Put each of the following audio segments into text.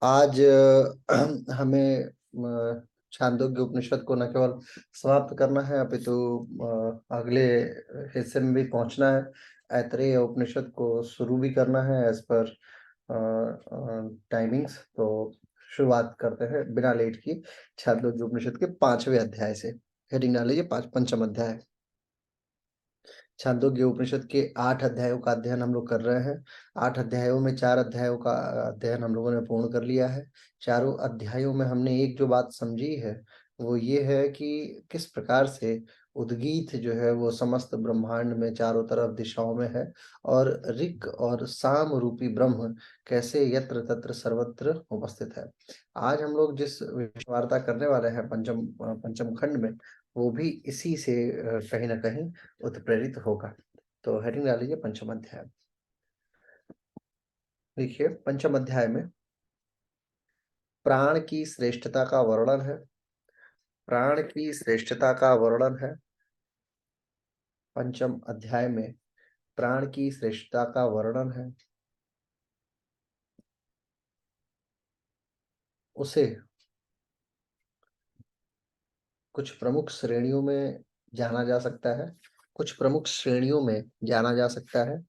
आज हमें छांदोग्य उपनिषद को न केवल समाप्त करना है, अपितु अगले हिस्से में भी पहुंचना है। ऐतरेय उपनिषद को शुरू भी करना है एज पर टाइमिंग्स। तो शुरुआत करते हैं बिना लेट की छांदोग्य उपनिषद के 5वें अध्याय से। हेडिंग डाल लीजिए, पंचम अध्याय। छांदोग्य उपनिषद के 8 अध्यायों का अध्ययन हम लोग कर रहे हैं। 8 अध्यायों में 4 अध्यायों का अध्ययन हम लोगों ने पूर्ण कर लिया है। चारों अध्यायों में हमने एक जो बात समझी है वो ये है कि किस प्रकार से उद्गीत जो है वो समस्त ब्रह्मांड में चारों तरफ दिशाओं में है, और ऋक् और साम रूपी ब्रह्म कैसे यत्र तत्र सर्वत्र उपस्थित है। आज हम लोग जिस विषय वार्ता करने वाले हैं पंचम खंड में, वो भी इसी से कहीं ना कहीं उत्प्रेरित होगा। तो हेडिंग डाल लीजिए, पंचम अध्याय। देखिए, पंचम अध्याय में प्राण की श्रेष्ठता का वर्णन है। प्राण की श्रेष्ठता का वर्णन है पंचम अध्याय में। प्राण की श्रेष्ठता का वर्णन है। उसे कुछ प्रमुख श्रेणियों में जाना जा सकता है। कुछ प्रमुख श्रेणियों में जाना जा सकता है।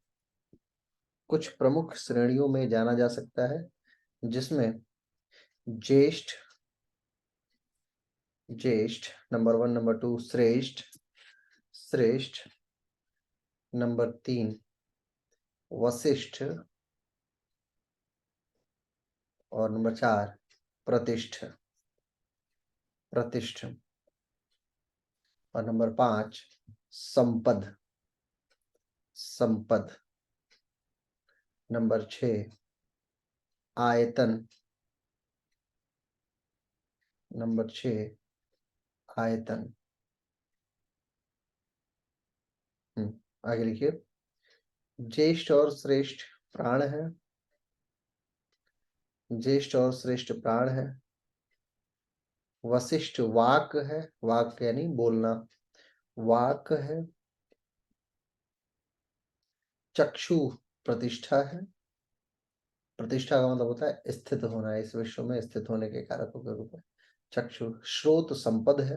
कुछ प्रमुख श्रेणियों में जाना जा सकता है, जिसमें ज्येष्ठ ज्येष्ठ नंबर 1, नंबर 2 श्रेष्ठ श्रेष्ठ, नंबर 3 वशिष्ठ, और नंबर 4 प्रतिष्ठ प्रतिष्ठ, और नंबर 5 संपद संपद, नंबर 6 आयतन, नंबर 6 आयतन। आगे लिखिए, ज्येष्ठ और श्रेष्ठ प्राण है। ज्येष्ठ और श्रेष्ठ प्राण है। वशिष्ठ वाक है। वाक यानी बोलना, वाक है। चक्षु प्रतिष्ठा है। प्रतिष्ठा का मतलब होता है स्थित होना, इस विश्व में स्थित होने के कारकों के रूप में चक्षु। श्रोत संपद है।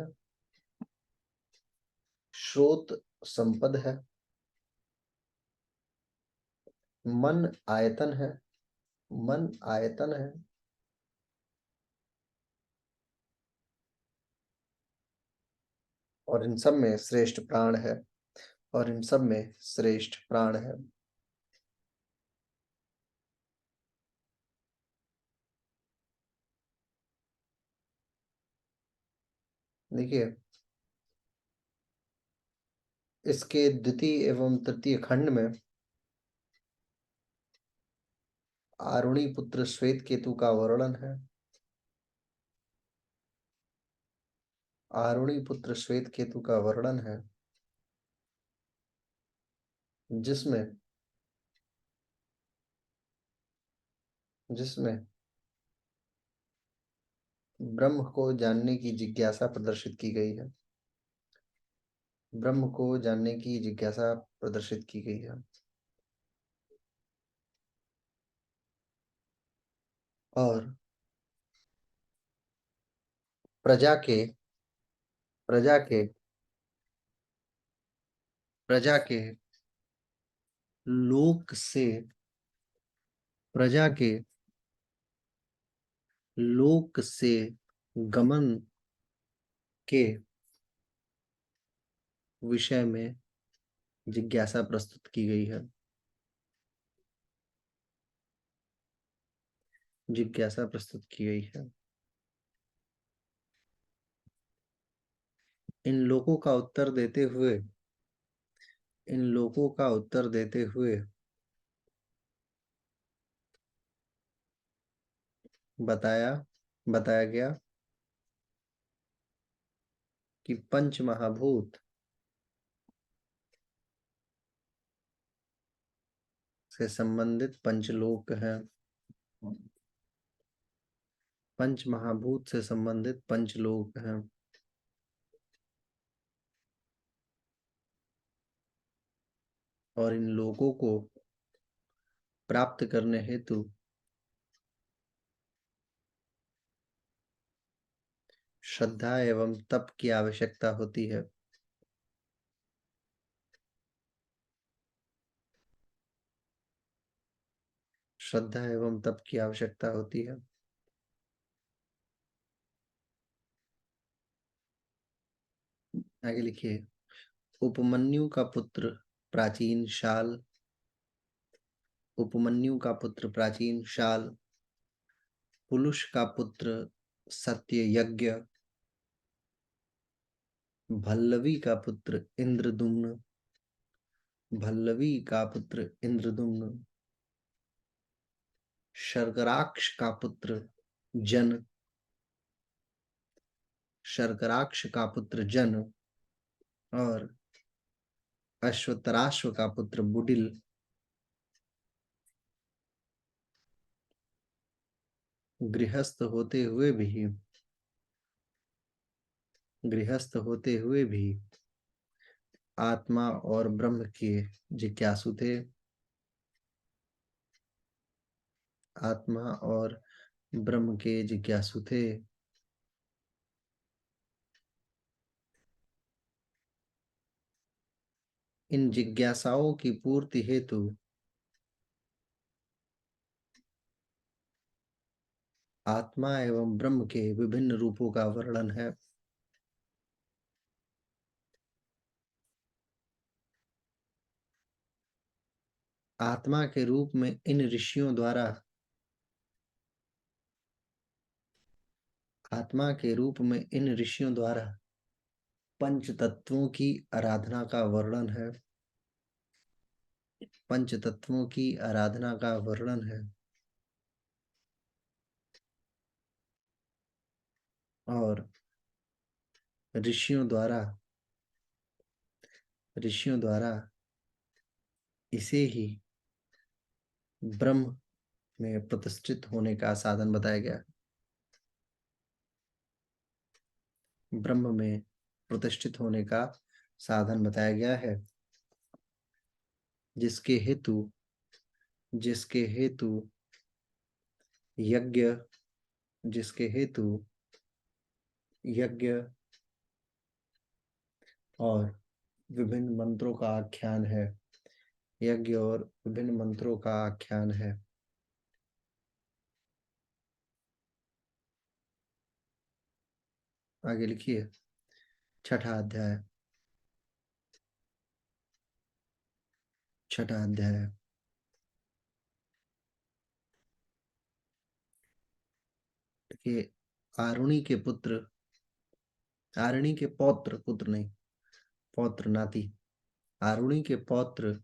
श्रोत संपद है। मन आयतन है। मन आयतन है। और इन सब में श्रेष्ठ प्राण है। और इन सब में श्रेष्ठ प्राण है। देखिए, इसके द्वितीय एवं तृतीय खंड में आरुणी पुत्र श्वेत केतु का वर्णन है। आरुणी पुत्र श्वेत केतु का वर्णन है, जिसमें जिसमें ब्रह्म को जानने की जिज्ञासा प्रदर्शित की गई है। ब्रह्म को जानने की जिज्ञासा प्रदर्शित की गई है। और प्रजा के प्रजा के प्रजा के लोक से प्रजा के लोक से गमन के विषय में जिज्ञासा प्रस्तुत की गई है। जिज्ञासा प्रस्तुत की गई है। इन लोगों का उत्तर देते हुए इन लोगों का उत्तर देते हुए बताया बताया गया कि पंच महाभूत से संबंधित पंचलोक हैं। पंच महाभूत से संबंधित पंचलोक हैं। और इन लोगों को प्राप्त करने हेतु श्रद्धा एवं तप की आवश्यकता होती है। श्रद्धा एवं तप की आवश्यकता होती है। आगे लिखिए। उपमन्यु का पुत्र प्राचीन शाल। उपमन्यु का पुत्र प्राचीन शाल। पुलुष का पुत्र सत्ययज्ञ। भल्लवी का पुत्र इंद्रदुम्न। भल्लवी का पुत्र इंद्रदुम्न। शर्कराक्ष का पुत्र जन। शर्कराक्ष का पुत्र जन और अश्वतराश्व का पुत्र बुडिल। गृहस्थ होते हुए भी गृहस्थ होते हुए भी आत्मा और ब्रह्म के जिज्ञासु थे। आत्मा और ब्रह्म के जिज्ञासु थे। इन जिज्ञासाओं की पूर्ति हेतु आत्मा एवं ब्रह्म के विभिन्न रूपों का वर्णन है। आत्मा के रूप में इन ऋषियों द्वारा आत्मा के रूप में इन ऋषियों द्वारा पंच तत्वों की आराधना का वर्णन है। पंच तत्वों की आराधना का वर्णन है। और ऋषियों द्वारा ऋषियों द्वारा इसे ही ब्रह्म में प्रतिष्ठित होने का साधन बताया गया। ब्रह्म में प्रतिष्ठित होने का साधन बताया गया है। जिसके हेतु जिसके हेतु यज्ञ जिसके हेतु यज्ञ और विभिन्न मंत्रों का आख्यान है। यज्ञ और विभिन्न मंत्रों का आख्यान है। आगे लिखिए। छठा अध्याय। छठा अध्याय। देखिए। आरुणि के पुत्र आरुणि के पौत्र पुत्र नहीं पौत्र नाती आरुणि के पौत्र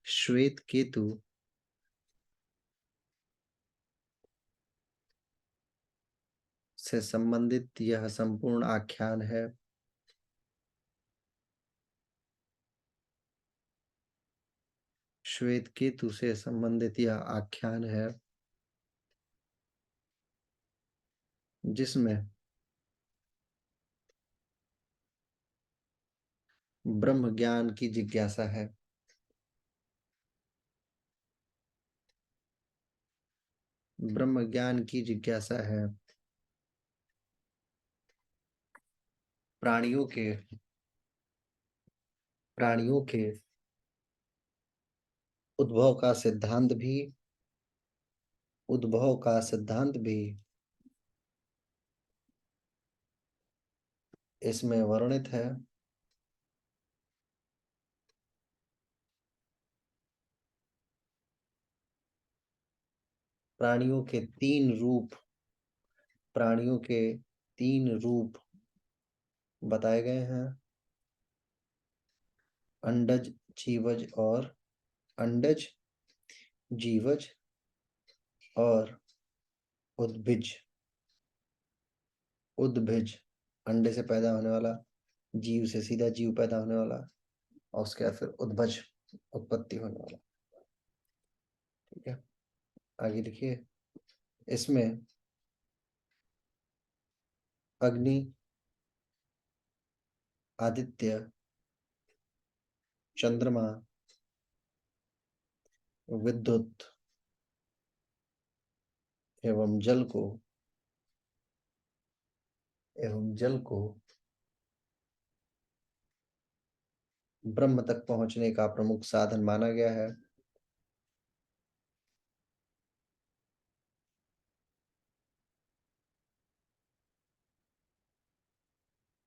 श्वेत केतु से संबंधित यह संपूर्ण आख्यान है। श्वेत केतु से संबंधित यह आख्यान है जिसमें ब्रह्म ज्ञान की जिज्ञासा है। ब्रह्म ज्ञान की जिज्ञासा है। प्राणियों के प्राणियों के उद्भव का सिद्धांत भी उद्भव का सिद्धांत भी इसमें वर्णित है। प्राणियों के तीन रूप प्राणियों के तीन रूप बताए गए हैं। अंडज जीवज और अंडज जीवज और उद्भिज उद्भिज अंडे से पैदा होने वाला, जीव से सीधा जीव पैदा होने वाला और उसके बाद फिर उद्भज उत्पत्ति होने वाला। ठीक है। आगे लिखिए। इसमें अग्नि, आदित्य, चंद्रमा, विद्युत एवं जल को एवं जल को ब्रह्म तक पहुंचने का प्रमुख साधन माना गया है।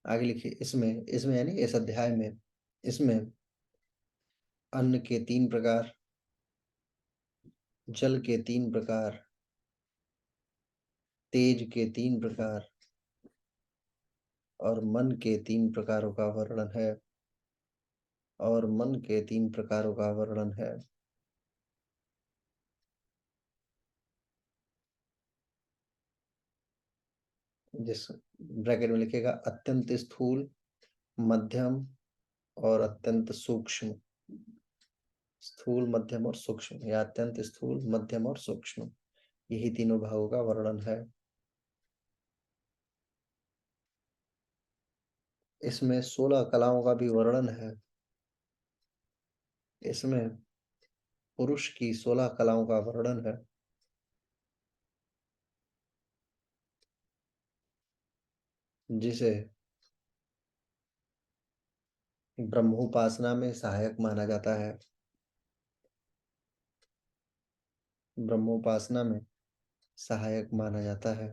आगे लिखिए, इसमें इसमें यानी इस अध्याय में, इसमें अन्न के 3 प्रकार, जल के 3 प्रकार, तेज के 3 प्रकार और मन के 3 प्रकारों का वर्णन है, और मन के 3 प्रकारों का वर्णन है। जिस ब्रैकेट में लिखेगा अत्यंत स्थूल, मध्यम और अत्यंत सूक्ष्म। स्थूल, मध्यम और सूक्ष्म, या अत्यंत स्थूल, मध्यम और सूक्ष्म, यही तीनों भावों का वर्णन है। इसमें 16 कलाओं का भी वर्णन है। इसमें पुरुष की 16 कलाओं का वर्णन है। जिसे ब्रह्मोपासना में सहायक माना जाता है। ब्रह्मोपासना में सहायक माना जाता है।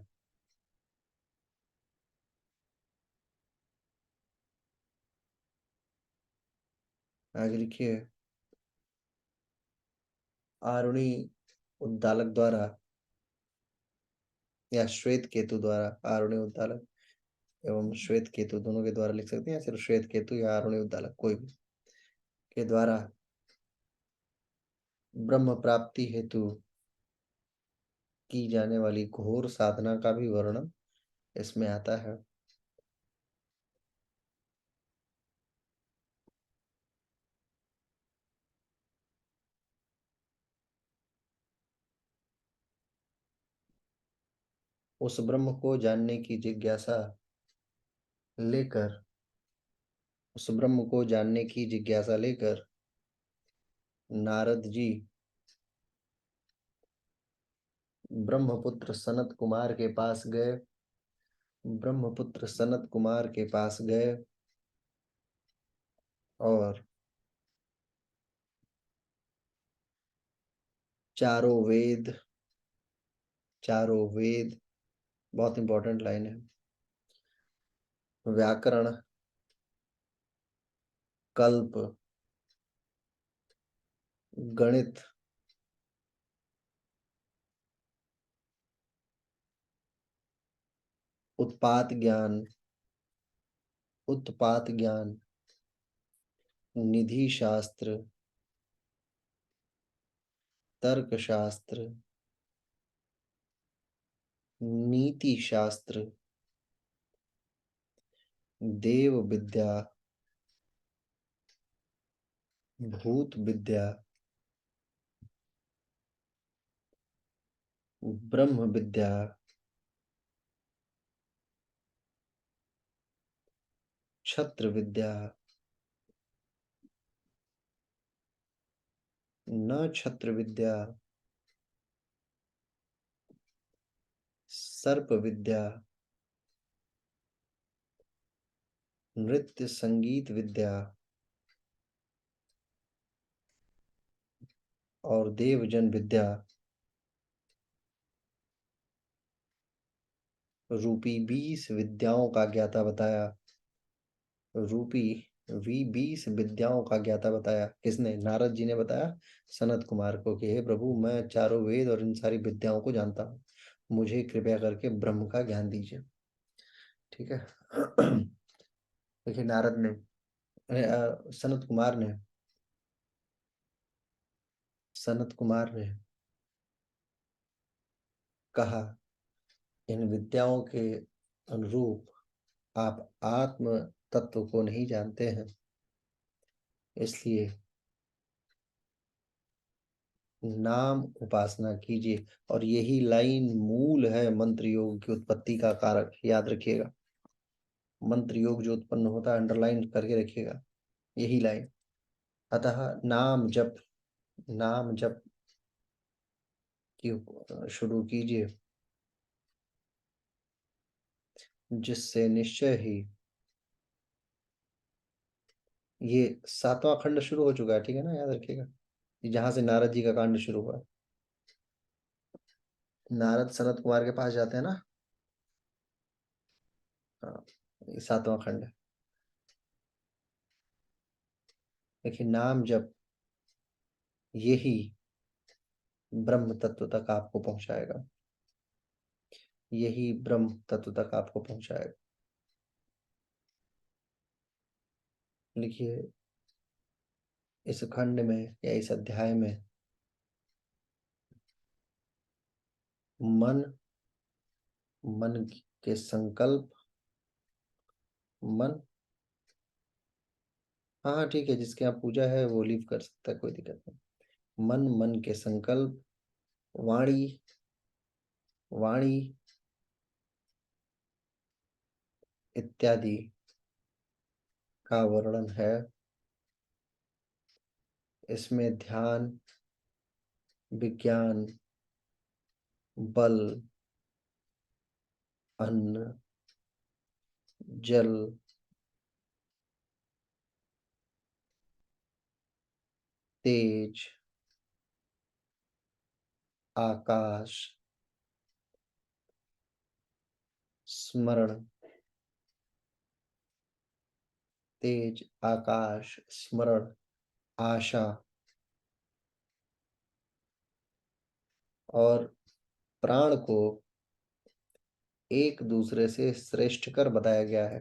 आगे लिखिए, आरुणि उद्दालक द्वारा या श्वेत केतु द्वारा, आरुणि उद्दालक एवं श्वेत केतु दोनों के द्वारा लिख सकते हैं, या सिर्फ श्वेत केतु या आरुणि उद्दालक कोई भी के द्वारा ब्रह्म प्राप्ति हेतु की जाने वाली घोर साधना का भी वर्णन इसमें आता है। उस ब्रह्म को जानने की जिज्ञासा लेकर, उस ब्रह्म को जानने की जिज्ञासा लेकर नारद जी ब्रह्मपुत्र सनत कुमार के पास गए। ब्रह्मपुत्र सनत कुमार के पास गए और चारों वेद, चारों वेद, बहुत इंपॉर्टेंट लाइन है, व्याकरण, कल्प, गणित, उत्पात ज्ञान, उत्पात ज्ञान, निधि शास्त्र, तर्क शास्त्र, नीति शास्त्र, देव विद्या, भूत विद्या, ब्रह्म विद्या, छत्र विद्या, न छत्र विद्या, सर्प विद्या, नृत्य संगीत विद्या और देवजन विद्या रूपी 20 विद्याओं का ज्ञाता बताया। रूपी 20 विद्याओं का ज्ञाता बताया। किसने? नारद जी ने बताया सनत कुमार को कि हे प्रभु, मैं चारों वेद और इन सारी विद्याओं को जानता हूँ, मुझे कृपया करके ब्रह्म का ज्ञान दीजिए। ठीक है। देखिए, नारद ने, सनत कुमार ने, सनत कुमार ने कहा, इन विद्याओं के अनुरूप आप आत्म तत्व को नहीं जानते हैं, इसलिए नाम उपासना कीजिए। और यही लाइन मूल है मंत्र योग की उत्पत्ति का कारक, याद रखिएगा। मंत्र योग जो उत्पन्न होता है, अंडरलाइन करके रखिएगा यही लाइन। अतः नाम जप, नाम जप की शुरू कीजिए। जिससे निश्चय ही ये 7वां खंड शुरू हो चुका है, ठीक है ना? याद रखिएगा। जहाँ से नारद जी का कांड शुरू हुआ है। नारद सनत कुमार के पास जाते हैं ना? हाँ, ये 7वां खंड है। देखिए, नाम जप यही ब्रह्म तत्व तक आपको पहुंचाएगा। यही ब्रह्म तत्व तक आपको पहुंचाएगा। लिखिए, इस खंड में या इस अध्याय में मन, मन के संकल्प, मन, हाँ हाँ ठीक है, जिसके यहाँ पूजा है वो लीव कर सकता है, कोई दिक्कत नहीं। मन, मन के संकल्प, वाणी, वाणी इत्यादि का वर्णन है। इसमें ध्यान, विज्ञान, बल, अन्न, जल, तेज, आकाश, स्मरण, तेज, आकाश, स्मरण, आशा और प्राण को एक दूसरे से श्रेष्ठ कर बताया गया है।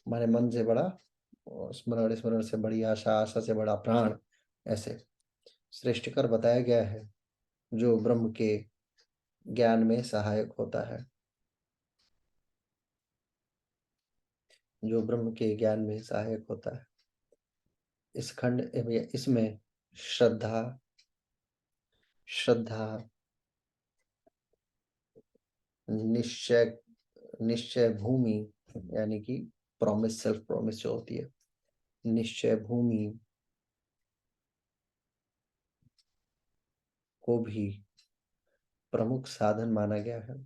हमारे मन से बड़ा और स्मरण, स्मरण से बड़ी आशा, आशा से बड़ा प्राण, ऐसे श्रेष्ठ कर बताया गया है, जो ब्रह्म के ज्ञान में सहायक होता है। जो ब्रह्म के ज्ञान में सहायक होता है। इस खंड इसमें श्रद्धा, श्रद्धा, निश्चय, निश्चय भूमि, यानी कि प्रॉमिस, सेल्फ प्रॉमिस जो होती है, निश्चय भूमि को भी प्रमुख साधन माना गया है।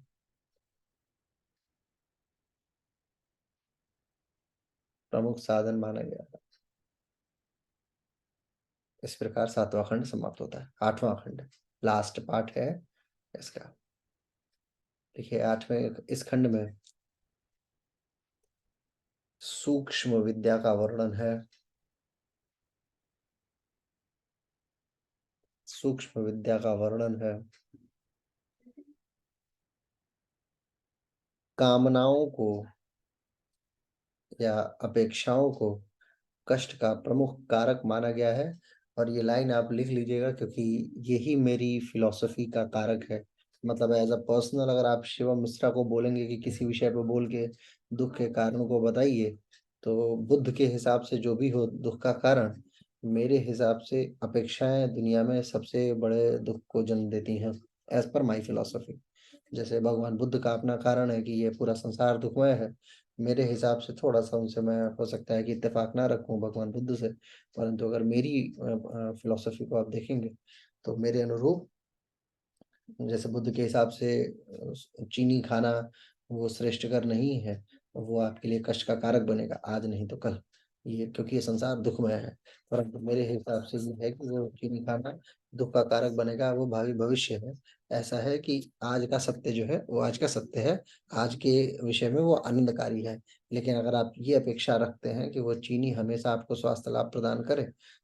प्रमुख साधन माना गया है। इस प्रकार 7वां खंड समाप्त होता है। 8वां खंड लास्ट पार्ट है इसका। देखिए, 8वें इस खंड में सूक्ष्म विद्या का वर्णन है। सूक्ष्म विद्या का वर्णन है। कामनाओं को या अपेक्षाओं को कष्ट का प्रमुख कारक माना गया है। और ये लाइन आप लिख लीजिएगा, क्योंकि यही मेरी फिलॉसफी का कारक है। मतलब एज अ पर्सनल, अगर आप शिवम मिश्रा को बोलेंगे कि किसी विषय पर बोल के दुख के कारणों को बताइए, तो बुद्ध के हिसाब से जो भी हो दुख का कारण, मेरे हिसाब से अपेक्षाएं दुनिया में सबसे बड़े दुख को जन्म देती हैं, एज पर माई फिलॉसफी। जैसे भगवान बुद्ध का अपना कारण है कि ये पूरा संसार दुखमय है। मेरे हिसाब से थोड़ा सा उनसे मैं हो सकता है कि इत्तेफाक ना रखूं भगवान बुद्ध से, परंतु अगर मेरी फिलॉसफी को आप देखेंगे तो मेरे अनुरूप, जैसे बुद्ध के हिसाब से चीनी खाना वो श्रेष्ठकर नहीं है, वो आपके लिए कष्ट का कारक बनेगा आज नहीं तो कल, ये क्योंकि ये संसार दुखमय है। परंतु मेरे हिसाब से ये है कि वो चीनी खाना दुख का कारक बनेगा, वो भावी भविष्य है। ऐसा है कि आज का सत्य जो है वो आज का सत्य है, आज के विषय में वो आनंदकारी है। लेकिन अगर आप ये अपेक्षा रखते हैं कि वो चीनी हमेशा आपको स्वास्थ्य लाभ प्रदान करे,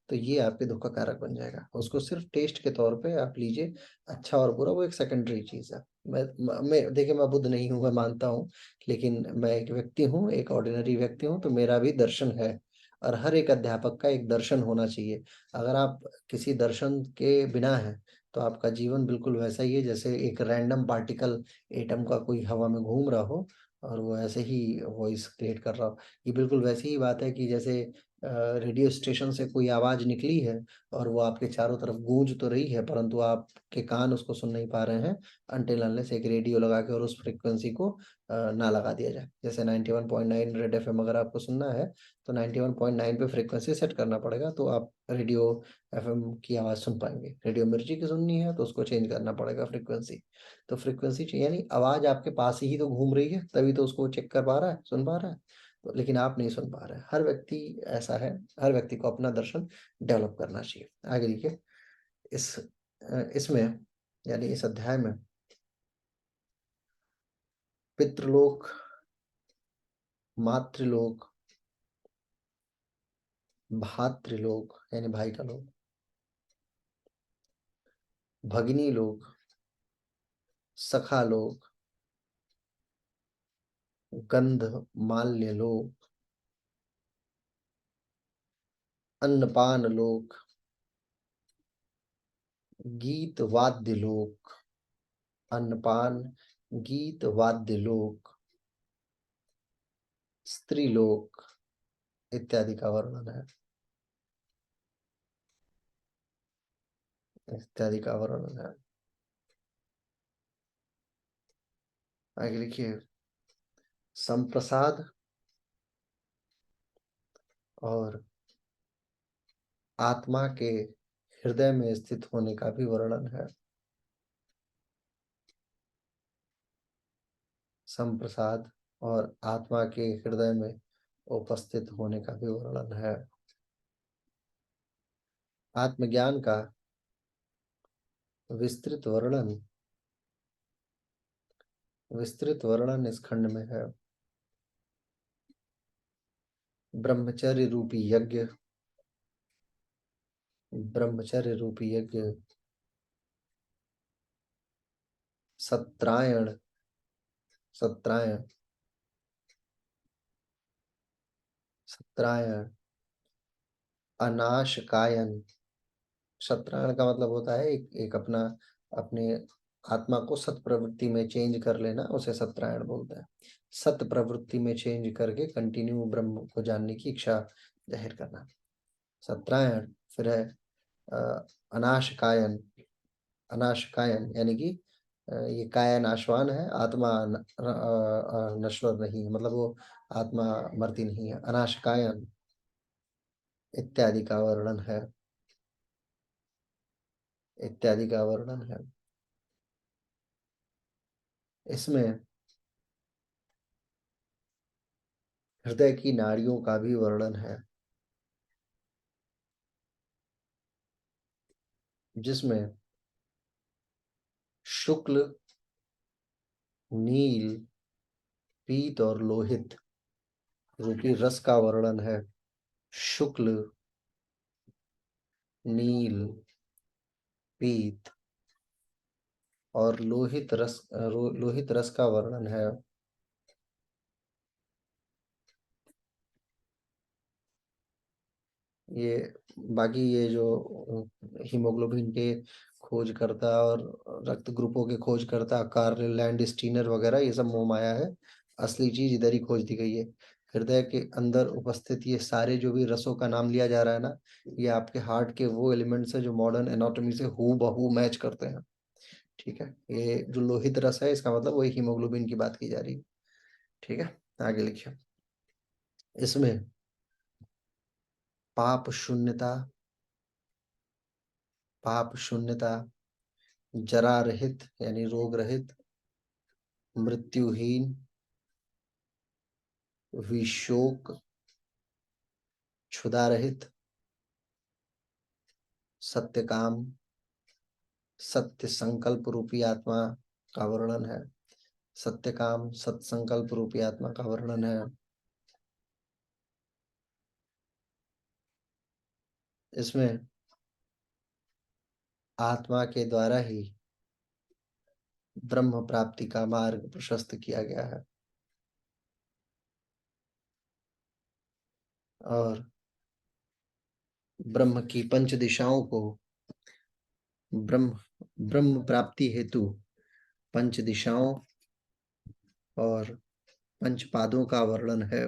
तो ये आपके दुख का कारक बन जाएगा। उसको सिर्फ टेस्ट के तौर पे आप लीजिए। अच्छा और बुरा वो एक सेकेंडरी चीज है। मैं देखिए, मैं बुद्ध नहीं हूँ, मैं मानता हूँ, लेकिन मैं एक व्यक्ति हूँ, एक ऑर्डिनरी व्यक्ति हूँ, तो मेरा भी दर्शन है। और हर एक अध्यापक का एक दर्शन होना चाहिए। अगर आप किसी दर्शन के बिना हैं, तो आपका जीवन बिल्कुल वैसा ही है जैसे एक रैंडम पार्टिकल, एटम का कोई हवा में घूम रहा हो और वो ऐसे ही वॉइस क्रिएट कर रहा हो। ये बिल्कुल वैसी ही बात है कि जैसे रेडियो स्टेशन से कोई आवाज़ निकली है और वो आपके चारों तरफ गूंज तो रही है, परंतु आपके कान उसको सुन नहीं पा रहे हैं, अनटिल अनलेस एक रेडियो लगा के और उस फ्रीक्वेंसी को ना लगा दिया जाए। जैसे 91.9 रेड एफएम अगर आपको सुनना है, तो 91.9 पे फ्रीक्वेंसी सेट करना पड़ेगा, तो आप रेडियो एफएम की आवाज़ सुन पाएँगे। रेडियो मिर्ची की सुननी है, तो उसको चेंज करना पड़ेगा फ्रीक्वेंसी। तो फ्रीक्वेंसी यानी आवाज़ आपके पास ही तो घूम रही है, तभी तो उसको चेक कर पा रहा है, सुन पा रहा है। तो लेकिन आप नहीं सुन पा रहे हैं। हर व्यक्ति ऐसा है, हर व्यक्ति को अपना दर्शन डेवलप करना चाहिए। आगे देखिए, इस इसमें यानी इस अध्याय में पितृलोक, मातृलोक, भातृलोक यानी भाई का लोक, भगिनी लोक, सखा लोक, गंध माल्य लोक, अन्नपान लोक, गीत वाद्य लोक, अन्नपान गीत वाद्य लोक, स्त्रीलोक इत्यादि का वर्णन है, इत्यादि का वर्णन है। आगे लिखिए, संप्रसाद और आत्मा के हृदय में स्थित होने का भी वर्णन है। संप्रसाद और आत्मा के हृदय में उपस्थित होने का भी वर्णन है। आत्मज्ञान का विस्तृत वर्णन इस खंड में है। ब्रह्मचर्य रूपी यज्ञ, ब्रह्मचर्य रूपी यज्ञ, सत्रायण, सत्रायण, सत्रायण, अनाशकायन। सत्रायण का मतलब होता है एक अपना अपने आत्मा को सत प्रवृत्ति में चेंज कर लेना, उसे सत्रायण बोलते हैं। सत प्रवृत्ति में चेंज करके कंटिन्यू ब्रह्म को जानने की इच्छा जाहिर करना, सत्रायण। फिर है अनाशकायन, अनाशकायन यानी कि ये काया नाशवान है, आत्मा नश्वर नहीं है, मतलब वो आत्मा मरती नहीं है। अनाशकायन इत्यादि का वर्णन है, इत्यादि का वर्णन है। इसमें हृदय की नाड़ियों का भी वर्णन है, जिसमें शुक्ल, नील, पीत और लोहित रूपी रस का वर्णन है। शुक्ल, नील, पीत और लोहित रस का वर्णन है। ये बाकी ये जो हीमोग्लोबिन के खोजकर्ता और रक्त ग्रुपों के खोजकर्ता कार्ल लैंड स्टीनर वगैरह, ये सब मोह माया है। असली चीज इधर ही खोज दी गई है। हृदय के अंदर उपस्थित ये सारे जो भी रसों का नाम लिया जा रहा है ना, ये आपके हार्ट के वो एलिमेंट्स है जो मॉडर्न एनाटॉमी से हूबहू मैच करते हैं। ठीक है, ये जो लोहित रस है, इसका मतलब वही हीमोग्लोबिन की बात की जा रही है। ठीक है, आगे लिखिए। इसमें पाप शून्यता, पाप शून्यता, जरा रहित यानी रोग रहित, मृत्युहीन, विशोक, क्षुधा रहित, सत्य काम, सत्य संकल्प रूपी आत्मा का वर्णन है। सत्य काम, सत्संकल्प रूपी आत्मा का वर्णन है। इसमें आत्मा के द्वारा ही ब्रह्म प्राप्ति का मार्ग प्रशस्त किया गया है और ब्रह्म की पंच दिशाओं को ब्रह्म ब्रह्म प्राप्ति हेतु पंच दिशाओं और पंच पादों का वर्णन है।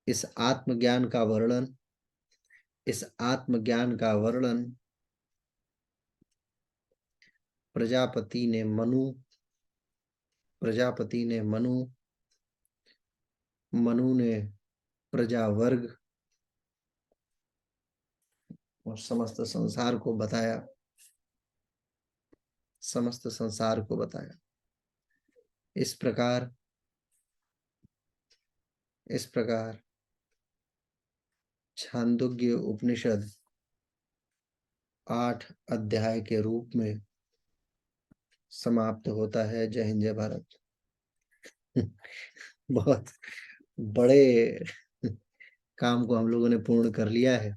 इस आत्मज्ञान का वर्णन इस आत्मज्ञान का वर्णन प्रजापति ने मनु प्रजापति ने मनु मनु ने प्रजावर्ग और समस्त संसार को बताया। इस प्रकार छांदोग्य उपनिषद 8 अध्याय के रूप में समाप्त होता है। जय हिंद, जय भारत। बहुत बड़े काम को हम लोगों ने पूर्ण कर लिया है।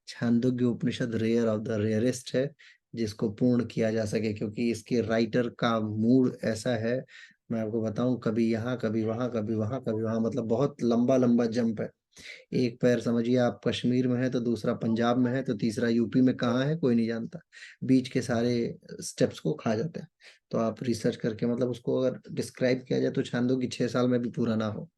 छांदोग्य उपनिषद रेयर ऑफ द रेयरेस्ट है जिसको पूर्ण किया जा सके, क्योंकि इसके राइटर का मूड ऐसा है, मैं आपको बताऊं, कभी यहाँ कभी वहां, कभी वहां कभी वहां, मतलब बहुत लंबा लंबा जंप है। एक पैर समझिए आप कश्मीर में है, तो दूसरा पंजाब में है, तो तीसरा यूपी में कहाँ है कोई नहीं जानता। बीच के सारे स्टेप्स को खा जाते हैं। तो आप रिसर्च करके, मतलब उसको अगर डिस्क्राइब किया जाए तो छांदोग्य 6 साल में भी पूरा ना हो।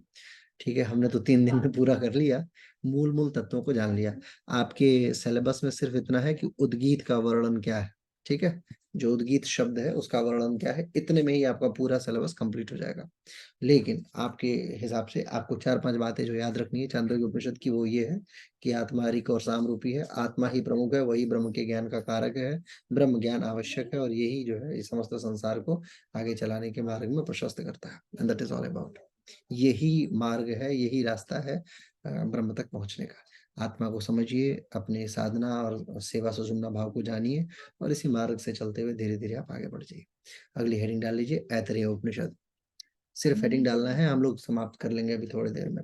ठीक है, हमने तो 3 दिन में पूरा कर लिया, मूल मूल तत्वों को जान लिया। आपके सिलेबस में सिर्फ इतना है कि उद्गीत का वर्णन क्या है। ठीक है, जो उद्गीत शब्द है उसका वर्णन क्या है, इतने में ही आपका पूरा सिलेबस कंप्लीट हो जाएगा। लेकिन आपके हिसाब से आपको 4-5 बातें जो याद रखनी है चांदोग्य उपनिषद की, वो ये है कि आत्मा हरिक और सामरूपी है, आत्मा ही प्रमुख है, वही ब्रह्म के ज्ञान का कारक है, ब्रह्म ज्ञान आवश्यक है, और यही जो है इस समस्त संसार को आगे चलाने के मार्ग में प्रशस्त करता है। And that is all about, यही मार्ग है, यही रास्ता है ब्रह्म तक पहुंचने का। आत्मा को समझिए, अपने साधना और सेवा सुषुम्ना भाव को जानिए, और इसी मार्ग से चलते हुए धीरे धीरे आप आगे बढ़ जाइए। अगली हेडिंग डाल लीजिए, ऐतरेय उपनिषद। सिर्फ हेडिंग डालना है, हम लोग समाप्त कर लेंगे अभी थोड़ी देर में।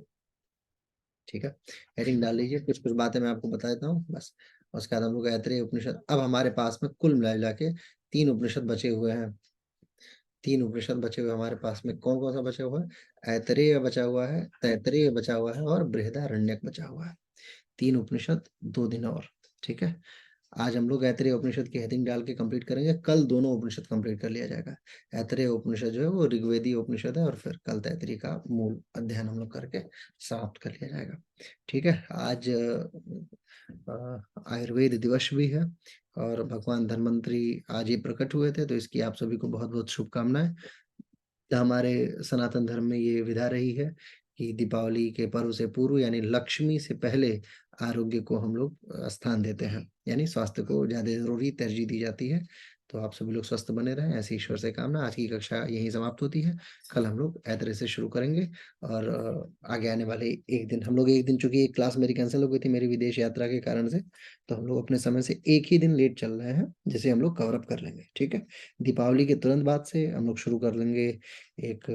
ठीक है, हेडिंग डाल लीजिए, कुछ कुछ बातें मैं आपको बता देता हूँ बस। उसके बाद हम लोग ऐतरेय उपनिषद, अब हमारे पास में कुल मिला के 3 उपनिषद बचे हुए हैं। 3 उपनिषद बचे हुए हमारे पास में। कौन कौन सा बचा हुआ है? ऐतरेय बचा हुआ है, तैतरेय बचा हुआ है, और बृहदारण्यक बचा हुआ है। 3 उपनिषद, 2 दिन और। ठीक है, आज हम लोग ऐतरेय उपनिषद की हेडिंग डाल के कंप्लीट करेंगे, कल दोनों उपनिषद कंप्लीट कर लिया जाएगा। ऐतरेय उपनिषद जो है वो ऋग्वेदीय उपनिषद है, और फिर कल तैतरीय का मूल अध्ययन हम लोग करके समाप्त कर लिया जाएगा। ठीक है, आज आयुर्वेद दिवस भी है, और भगवान धन्वंतरी आज ही प्रकट हुए थे, तो इसकी आप सभी को बहुत बहुत शुभकामनाएं। हमारे सनातन धर्म में ये विधा रही है कि दीपावली के पर्व से पूर्व, यानी लक्ष्मी से पहले, आरोग्य को हम लोग स्थान देते हैं, यानी स्वास्थ्य को ज्यादा जरूरी तरजीह दी जाती है। तो आप सभी लोग स्वस्थ बने रहें, ऐसी ईश्वर से कामना। आज की कक्षा यहीं समाप्त होती है, कल हम लोग ऐतरेय से शुरू करेंगे, और आगे आने वाले एक दिन हम लोग, एक दिन चूंकि एक क्लास मेरी कैंसिल हो गई थी मेरी विदेश यात्रा के कारण से, तो हम लोग अपने समय से एक ही दिन लेट चल रहे हैं, जिसे हम लोग कवर अप कर लेंगे। ठीक है, दीपावली के तुरंत बाद से हम लोग शुरू कर लेंगे एक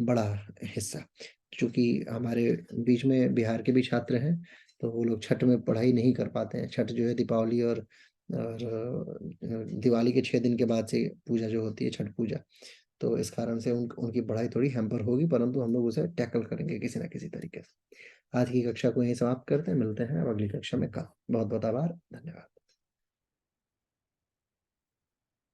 बड़ा हिस्सा। चूंकि हमारे बीच में बिहार के भी छात्र हैं, तो वो लोग छठ में पढ़ाई नहीं कर पाते हैं। छठ जो है दीपावली और दिवाली के 6 दिन के बाद से पूजा जो होती है, छठ पूजा, तो इस कारण से उनकी पढ़ाई थोड़ी हैम्पर होगी, परंतु हम लोग उसे टैकल करेंगे किसी ना किसी तरीके से। आज की कक्षा को यहीं समाप्त करते हैं, मिलते हैं अब अगली कक्षा में कल। बहुत बहुत आभार, धन्यवाद।